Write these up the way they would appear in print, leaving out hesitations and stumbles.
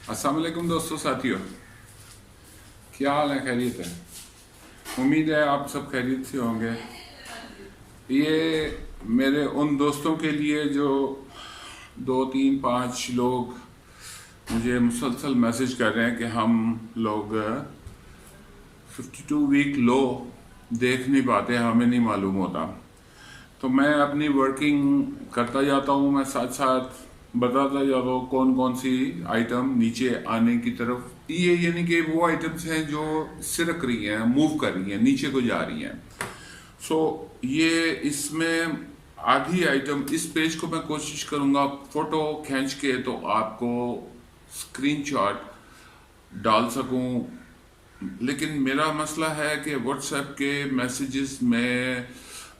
अस्सलाम वालेकुम दोस्तों साथियों, क्या हाल है? खैरियत है? उम्मीद है आप सब खैरियत से होंगे। ये मेरे उन दोस्तों के लिए जो 2 3 5 लोग मुझे मुसलसल मैसेज कर रहे हैं कि हम लोग 52 वीक लो देख नहीं पाते, हमें नहीं मालूम होता। तो मैं अपनी वर्किंग करता जाता हूँ, मैं साथ साथ बताता जाता हूँ कौन कौन सी आइटम नीचे आने की तरफ, ये यानी कि वो आइटम्स हैं जो सिरक रही हैं, मूव कर रही हैं, नीचे को जा रही हैं। सो ये इसमें आधी आइटम, इस पेज को मैं कोशिश करूँगा फोटो खींच के तो आपको स्क्रीनशॉट डाल सकूँ, लेकिन मेरा मसला है कि व्हाट्सएप के मैसेजेस में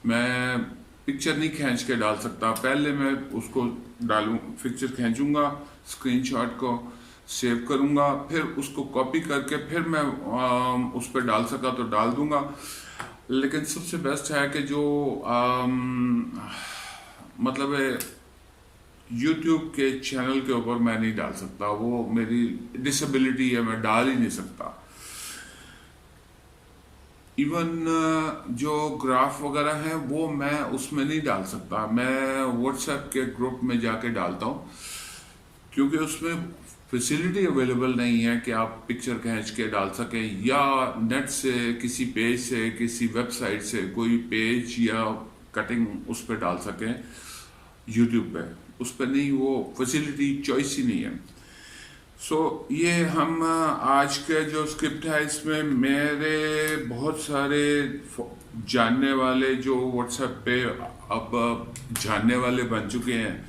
मैं पिक्चर नहीं खींच के डाल सकता। पहले मैं उसको डालूं, पिक्चर खींचूंगा, स्क्रीनशॉट को सेव करूंगा, फिर उसको कॉपी करके फिर मैं उस पर डाल सका तो डाल दूंगा। लेकिन सबसे बेस्ट है कि जो मतलब है यूट्यूब के चैनल के ऊपर मैं नहीं डाल सकता, वो मेरी डिसेबिलिटी है, मैं डाल ही नहीं सकता। इवन जो ग्राफ वगैरह हैं वो मैं उसमें नहीं डाल सकता, मैं व्हाट्सएप के ग्रुप में जाके डालता हूँ, क्योंकि उसमें फैसिलिटी अवेलेबल नहीं है कि आप पिक्चर खींच के डाल सकें या नेट से किसी पेज से, किसी वेबसाइट से कोई पेज या कटिंग उस पर डाल सकें यूट्यूब पे, उस पर नहीं, वो फैसिलिटी चॉइस ही नहीं है। ये हम आज के जो स्क्रिप्ट है इसमें मेरे बहुत सारे जानने वाले जो व्हाट्सएप पे अब जानने वाले बन चुके हैं।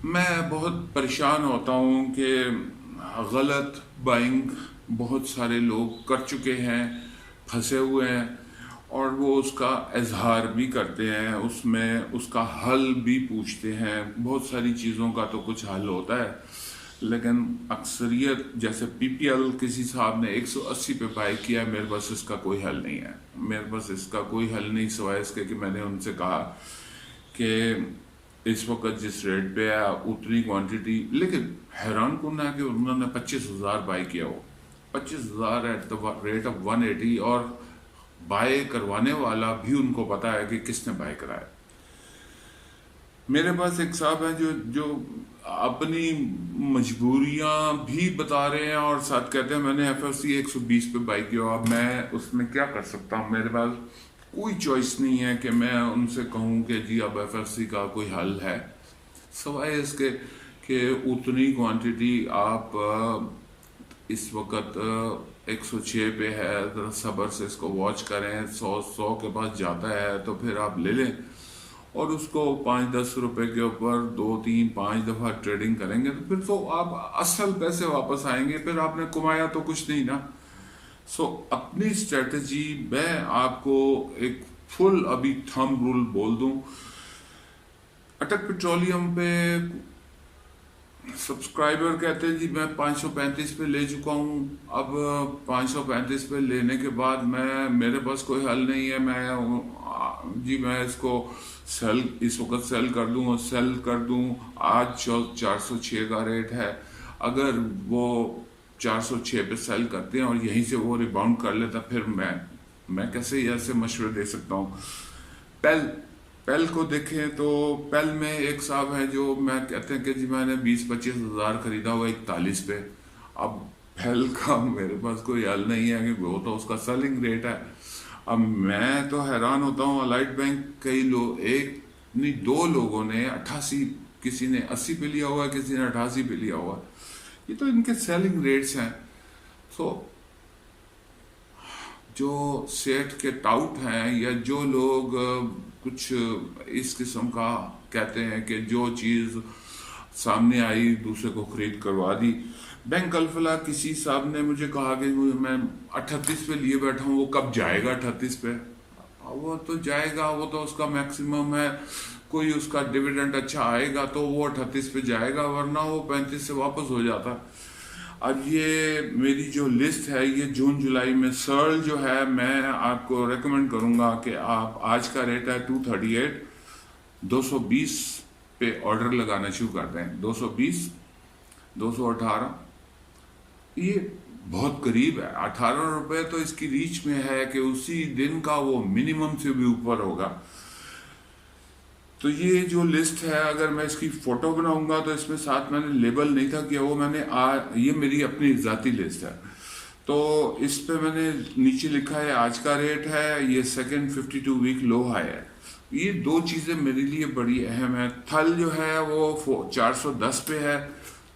मैं बहुत परेशान होता हूँ कि गलत बाइंग बहुत सारे लोग कर चुके हैं, फंसे हुए हैं, और वो उसका इजहार भी करते हैं, उसमें उसका हल भी पूछते हैं। बहुत सारी चीज़ों का तो कुछ हल होता है, लेकिन अक्सरियत जैसे पीपीएल किसी साहब ने 180 पे बाई किया, मेरे पास इसका कोई हल नहीं है। मेरे पास इसका कोई हल नहीं सिवाय इसके कि मैंने उनसे कहा कि इस वक्त जिस रेट पे है उतनी क्वांटिटी, लेकिन हैरान कौन है कि उन्होंने 25,000 बाई किया हो, 25,000 एट द रेट ऑफ 180, और बाय करवाने वाला भी उनको पता है कि किसने बाय कराया। मेरे पास एक साहब है जो अपनी मजबूरियां भी बता रहे हैं और साथ कहते हैं मैंने एफएफसी 120 पे बाई किया। अब मैं उसमें क्या कर सकता हूँ? मेरे पास कोई चॉइस नहीं है कि मैं उनसे कहूँ कि जी अब एफएफसी का कोई हल है, सवाए इसके कि उतनी क्वांटिटी आप इस वक्त 106 पे है, ज़रा सब्र से इसको वॉच करें, 100 के पास जाता है तो फिर आप ले लें, और उसको 5-10 रुपए के ऊपर 2-3-5 दफ़ा ट्रेडिंग करेंगे तो फिर तो आप असल पैसे वापस आएंगे, फिर आपने कमाया तो कुछ नहीं ना। अपनी स्ट्रेटजी मैं आपको एक फुल अभी थंब रूल बोल दूं। अटक पेट्रोलियम पे सब्सक्राइबर कहते हैं जी मैं 535 पे ले चुका हूँ, अब 535 पे लेने के बाद मेरे पास कोई हल नहीं है, मैं इसको सेल इस वक्त सेल कर दूँ और सेल कर दूँ। आज 406 का रेट है, अगर वो 406 पे सेल करते हैं और यहीं से वो रिबाउंड कर लेता, फिर मैं कैसे ऐसे मशवरे दे सकता हूँ? पेल को देखें तो पेल में एक साहब है जो मैं कहते हैं कि जी मैंने 20-25 हज़ार खरीदा हुआ 41 पे। अब पेल का मेरे पास कोई हल नहीं है कि वो तो उसका सेलिंग रेट है। अब मैं तो हैरान होता हूँ, अलाइट बैंक कई लोग, एक नहीं 2 लोगों ने 88, किसी ने 80 पे लिया हुआ है, किसी ने 88 पे लिया हुआ है। ये तो इनके सेलिंग रेट्स हैं। जो सेठ के टाउट हैं या जो लोग कुछ इस किस्म का कहते हैं कि जो चीज़ सामने आई दूसरे को खरीद करवा दी। बैंक अल्फला किसी साहब ने मुझे कहा कि मैं 38 पे लिए बैठा हूँ, वो कब जाएगा 38 पे? वो तो जाएगा, वो तो उसका मैक्सिमम है, कोई उसका डिविडेंड अच्छा आएगा तो वो 38 पे जाएगा, वरना वो 35 से वापस हो जाता। अब ये मेरी जो लिस्ट है ये जून जुलाई में सर्ल जो है, मैं आपको रेकमेंड करूंगा कि आप, आज का रेट है 238, 220 पे ऑर्डर लगाना शुरू कर दें। 220 218, ये बहुत करीब है। 18 रुपये तो इसकी रीच में है कि उसी दिन का वो मिनिमम से भी ऊपर होगा। तो ये जो लिस्ट है, अगर मैं इसकी फोटो बनाऊंगा तो इसमें साथ मैंने लेबल नहीं था किया, वो मैंने ये मेरी अपनी ज़ाती लिस्ट है। तो इस पे मैंने नीचे लिखा है आज का रेट है, ये सेकंड 52 वीक लो हाई है। ये दो चीज़ें मेरे लिए बड़ी अहम है। थल जो है वो 410 पे है,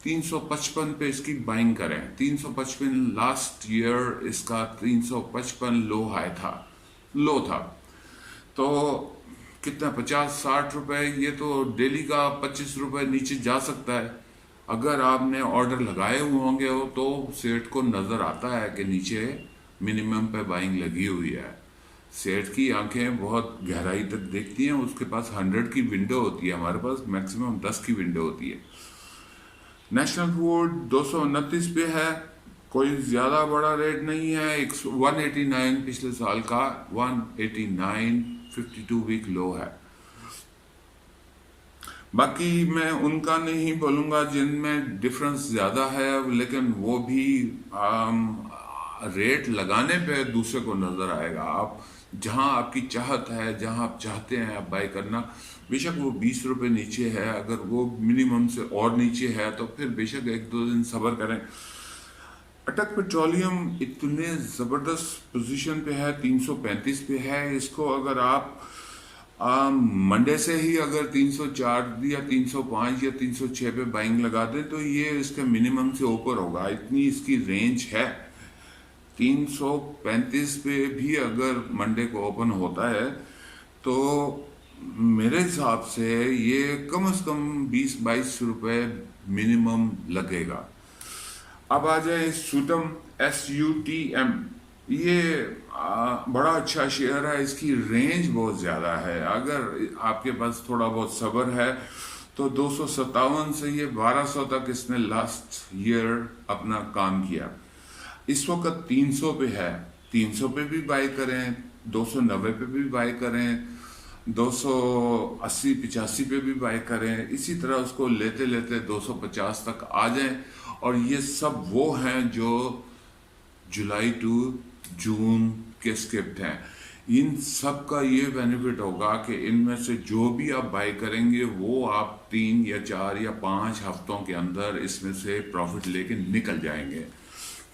355 पे इसकी बाइंग करें। 355 लास्ट ईयर इसका 355 लो था। तो कितना, 50-60 रुपए, ये तो डेली का 25 रुपए नीचे जा सकता है। अगर आपने ऑर्डर लगाए हुए होंगे हो तो सेठ को नज़र आता है कि नीचे मिनिमम पे बाइंग लगी हुई है। सेठ की आंखें बहुत गहराई तक देखती हैं, उसके पास 100 की विंडो होती है, हमारे पास मैक्सिमम 10 की विंडो होती है। नेशनल फूड 229 पे है, कोई ज़्यादा बड़ा रेट नहीं है। 189 पिछले साल का, 189 52 वीक लो है। बाकी मैं उनका नहीं बोलूँगा जिनमें डिफरेंस ज़्यादा है, लेकिन वो भी रेट लगाने पे दूसरे को नज़र आएगा। आप जहाँ आपकी चाहत है, जहाँ आप चाहते हैं आप बाई करना, बेशक वो 20 रुपये नीचे है, अगर वो मिनिमम से और नीचे है तो फिर बेशक 1-2 दिन सब्र करें। अटक पेट्रोलियम इतने ज़बरदस्त पोजीशन पे है, 335 पे है। इसको अगर आप मंडे से ही अगर 304 या 305 या 306 पे बाइंग लगा दें तो ये इसके मिनिमम से ऊपर होगा, इतनी इसकी रेंज है। 335 पे भी अगर मंडे को ओपन होता है तो मेरे हिसाब से ये कम से कम 20-22 रुपए मिनिमम लगेगा। अब आ जाए सूटम, SUTM, ये बड़ा अच्छा शेयर है, इसकी रेंज बहुत ज़्यादा है। अगर आपके पास थोड़ा बहुत सब्र है तो 257 से ये 1200 तक इसने लास्ट ईयर अपना काम किया। इस वक्त 300 पे है, 300 पे भी बाई करें, 290 पे भी बाई करें, 280-85 पे भी बाई करें, इसी तरह उसको लेते लेते 250 तक आ जाएं। और ये सब वो हैं जो जुलाई टू जून के स्क्रिप्ट हैं। इन सब का ये बेनिफिट होगा कि इनमें से जो भी आप बाई करेंगे वो आप 3 या 4 या 5 हफ्तों के अंदर इसमें से प्रॉफिट लेके निकल जाएंगे,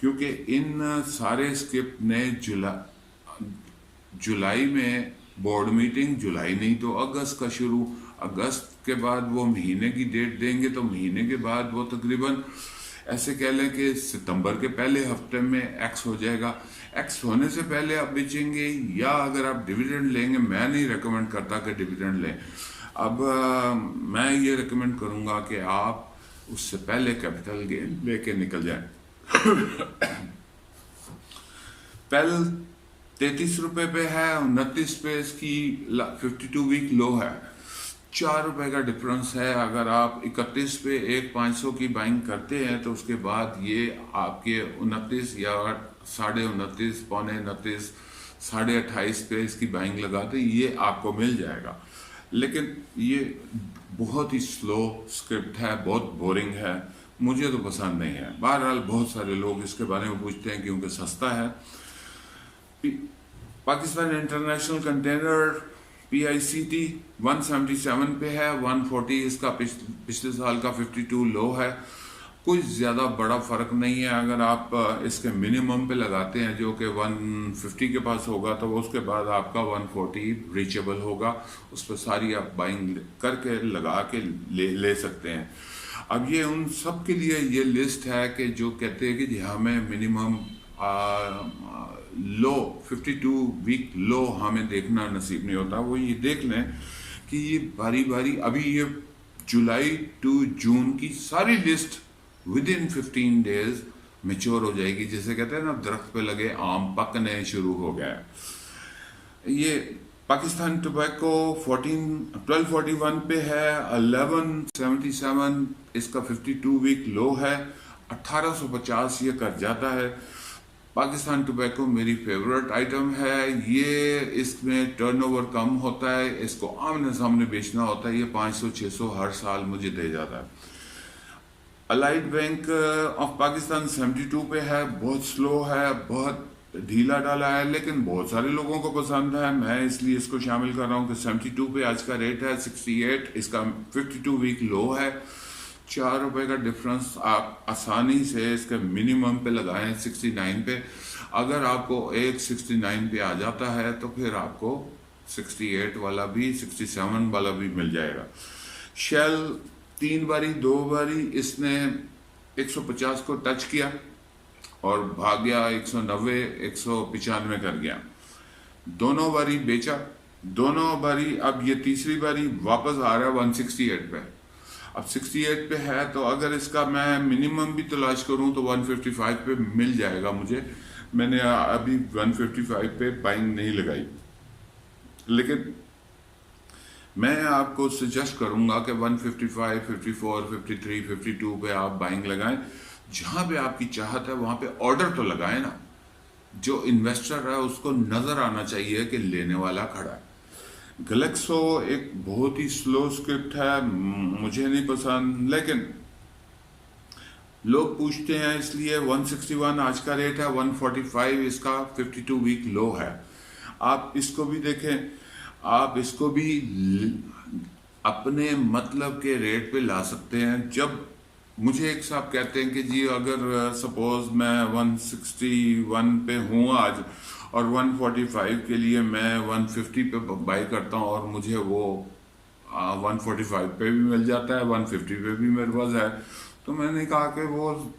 क्योंकि इन सारे स्क्रिप्ट ने जुलाई में बोर्ड मीटिंग, जुलाई नहीं तो अगस्त का शुरू, अगस्त के बाद वो महीने की डेट देंगे, तो महीने के बाद वो तकरीबन ऐसे कह लें कि सितंबर के पहले हफ्ते में एक्स हो जाएगा। एक्स होने से पहले आप बेचेंगे या अगर आप डिविडेंड लेंगे, मैं नहीं रेकमेंड करता कि डिविडेंड लें। अब मैं ये रेकमेंड करूँगा कि आप उससे पहले कैपिटल गेन लेके निकल जाएं। पेल 33 रुपये पे है, 29 पे इसकी 52 वीक लो है, 4 रुपए का डिफरेंस है। अगर आप 31 पे 1,500 की बाइंग करते हैं तो उसके बाद ये आपके 29 या 29.5, पौने 29, 28.5 पे इसकी बाइंग लगाते ये आपको मिल जाएगा। लेकिन ये बहुत ही स्लो स्क्रिप्ट है, बहुत बोरिंग है, मुझे तो पसंद नहीं है। बहरहाल बहुत सारे लोग इसके बारे में पूछते हैं क्योंकि सस्ता है। पाकिस्तान इंटरनेशनल कंटेनर PICT 177 पे है, 140 इसका पिछले साल का 52 लो है। कोई ज़्यादा बड़ा फ़र्क नहीं है। अगर आप इसके मिनिमम पे लगाते हैं जो कि 150 के पास होगा तो उसके बाद आपका 140 रीचेबल होगा, उस पर सारी आप बाइंग करके लगा के ले सकते हैं। अब ये उन सब के लिए ये लिस्ट है कि जो कहते हैं कि हमें मिनिमम लो 52 वीक लो हमें देखना नसीब नहीं होता। वो ये देख लें कि ये बारी बारी अभी ये जुलाई टू जून की सारी list with in 15 days mature हो जाएगी। जैसे कहते हैं ना, दरख्त पे लगे आम पकने शुरू हो गया। ये पाकिस्तान टोबैको 1241 पे है, 1177 इसका 52 वीक लो है, 1850 ये कर जाता है। पाकिस्तान टोबैको मेरी फेवरेट आइटम है। ये इसमें टर्नओवर कम होता है, इसको आमने सामने बेचना होता है। ये 500-600 हर साल मुझे दे जाता है। अलाइड बैंक ऑफ पाकिस्तान 72 पे है, बहुत स्लो है, बहुत ढीला डाला है, लेकिन बहुत सारे लोगों को पसंद है। मैं इसलिए इसको शामिल कर रहा हूँ कि 72 पे आज का रेट है, 68 इसका 52 वीक लो है। 4 रुपए का डिफरेंस आप आसानी से इसके मिनिमम पे लगाएं 69 पे। अगर आपको एक 69 पे आ जाता है तो फिर आपको 68 वाला भी 67 वाला भी मिल जाएगा। शेल 3 बारी 2 बारी इसने 150 को टच किया और भाग गया, 190 195 कर गया। दोनों बारी बेचा, दोनों बारी। अब ये तीसरी बारी वापस आ रहा है 168 पे। अब 68 पे है तो अगर इसका मैं मिनिमम भी तलाश करूं तो 155 पे मिल जाएगा मुझे। मैंने अभी 155 पे बाइंग नहीं लगाई, लेकिन मैं आपको सजेस्ट करूंगा कि 155, 54, 53, 52 पे आप बाइंग लगाएं। जहां पे आपकी चाहत है वहां पे ऑर्डर तो लगाएं ना। जो इन्वेस्टर है उसको नजर आना चाहिए कि लेने वाला खड़ा है। गैलेक्सो एक बहुत ही स्लो स्क्रिप्ट है, मुझे नहीं पसंद, लेकिन लोग पूछते हैं इसलिए। 161 आज का रेट है, 145 इसका 52 वीक लो है। आप इसको भी देखें, आप इसको भी अपने मतलब के रेट पे ला सकते हैं। जब मुझे एक साहब कहते हैं कि जी अगर सपोज मैं 161 पे हूँ आज और 145 के लिए मैं 150 पे बाई करता हूँ और मुझे वो 145 पे भी मिल जाता है, 150 पे भी मेरे पास है, तो मैंने कहा कि वो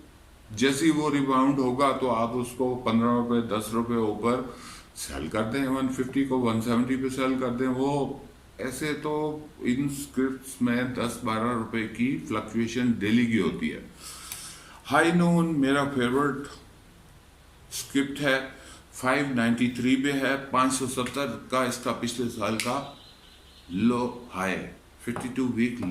जैसे ही वो रिबाउंड होगा तो आप उसको 15 रुपये 10 रुपये ऊपर सेल कर दें, 150 को 170 पे सेल कर दें। वो ऐसे तो इन स्क्रिप्ट्स में 10-12 रुपए की फ्लक्चुएशन डेली की होती है। हाई नून मेरा फेवरेट स्क्रिप्ट है, 593 पे है, 570 का इसका पिछले साल का लो हाई, 52 वीक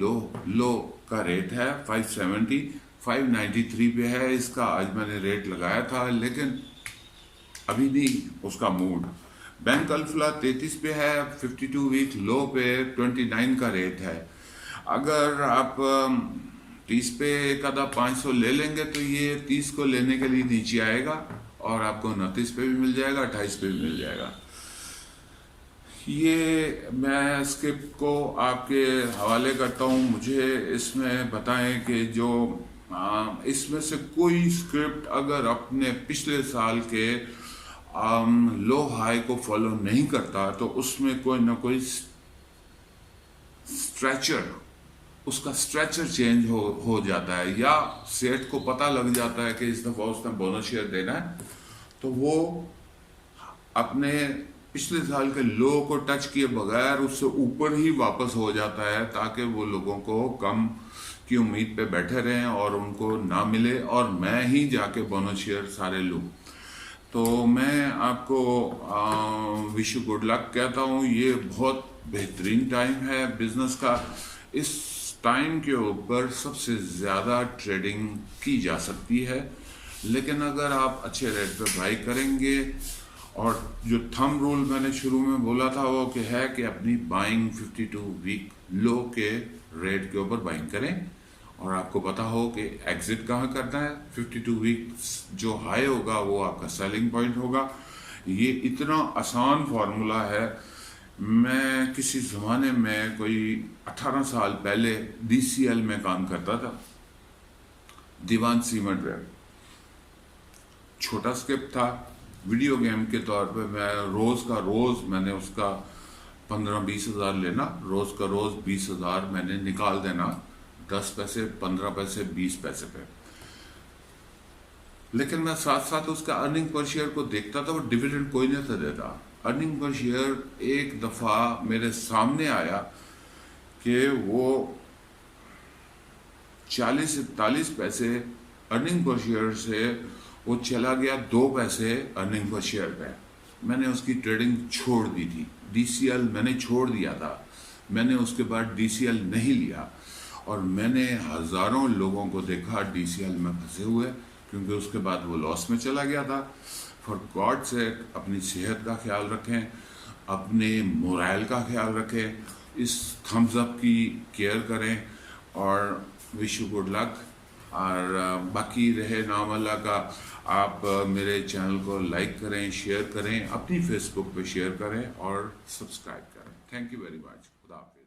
लो का रेट है 570, 593 पे है इसका। आज मैंने रेट लगाया था लेकिन अभी नहीं उसका मूड। बैंक अल्फला 33 पे है, 52 वीक लो पे 29 का रेट है। अगर आप 30 पे एक आधा 500 ले लेंगे तो ये 30 को लेने के लिए नीचे आएगा और आपको 29 पे भी मिल जाएगा, 28 पे भी मिल जाएगा। ये मैं स्क्रिप्ट को आपके हवाले करता हूँ, मुझे इसमें बताएं कि जो इसमें से कोई स्क्रिप्ट अगर अपने पिछले साल के लो हाई को फॉलो नहीं करता तो उसमें कोई ना कोई स्ट्रेचर, उसका स्ट्रेचर चेंज हो जाता है, या सेठ को पता लग जाता है कि इस दफा उसने बोनस शेयर देना है तो वो अपने पिछले साल के लो को टच किए बगैर उससे ऊपर ही वापस हो जाता है, ताकि वो लोगों को कम की उम्मीद पे बैठे रहें और उनको ना मिले और मैं ही जाके बोनस शेयर सारे लूँ। तो मैं आपको विश यू गुड लक कहता हूँ। ये बहुत बेहतरीन टाइम है बिजनेस का। इस टाइम के ऊपर सबसे ज़्यादा ट्रेडिंग की जा सकती है, लेकिन अगर आप अच्छे रेट पे बाई करेंगे, और जो थंब रूल मैंने शुरू में बोला था वो कि है कि अपनी बाइंग 52 वीक लो के रेट के ऊपर बाइंग करें और आपको पता हो कि एग्जिट कहाँ करना है। 52 वीक जो हाई होगा वो आपका सेलिंग पॉइंट होगा। ये इतना आसान फार्मूला है। मैं किसी ज़माने में कोई 18 साल पहले DCL में काम करता था, दीवान सीमेंट वेयर। छोटा स्क्रिप्ट था, वीडियो गेम के तौर पे मैं रोज़ मैंने उसका 15-20 हज़ार लेना, रोज़ का रोज़ 20 हज़ार मैंने निकाल देना, 10 पैसे 15 पैसे 20 पैसे पे। लेकिन मैं साथ साथ उसका अर्निंग पर शेयर को देखता था, वो डिविडेंड कोई नहीं था देता। अर्निंग पर शेयर एक दफ़ा मेरे सामने आया कि वो 40-41 पैसे अर्निंग पर शेयर से वो चला गया 2 पैसे अर्निंग पर शेयर पे। मैंने उसकी ट्रेडिंग छोड़ दी थी, DCL मैंने छोड़ दिया था। मैंने उसके बाद DCL नहीं लिया और मैंने हज़ारों लोगों को देखा DCL में फंसे हुए, क्योंकि उसके बाद वो लॉस में चला गया था। फॉर गॉड से अपनी सेहत का ख्याल रखें, अपने मोरल का ख्याल रखें, इस थम्स अप की केयर करें और विश यू गुड लक। और बाकी रहे नाम अल्लाह का, आप मेरे चैनल को लाइक करें, शेयर करें, अपनी फेसबुक पे शेयर करें और सब्सक्राइब करें। Thank you very much. खुदा हाफिज़।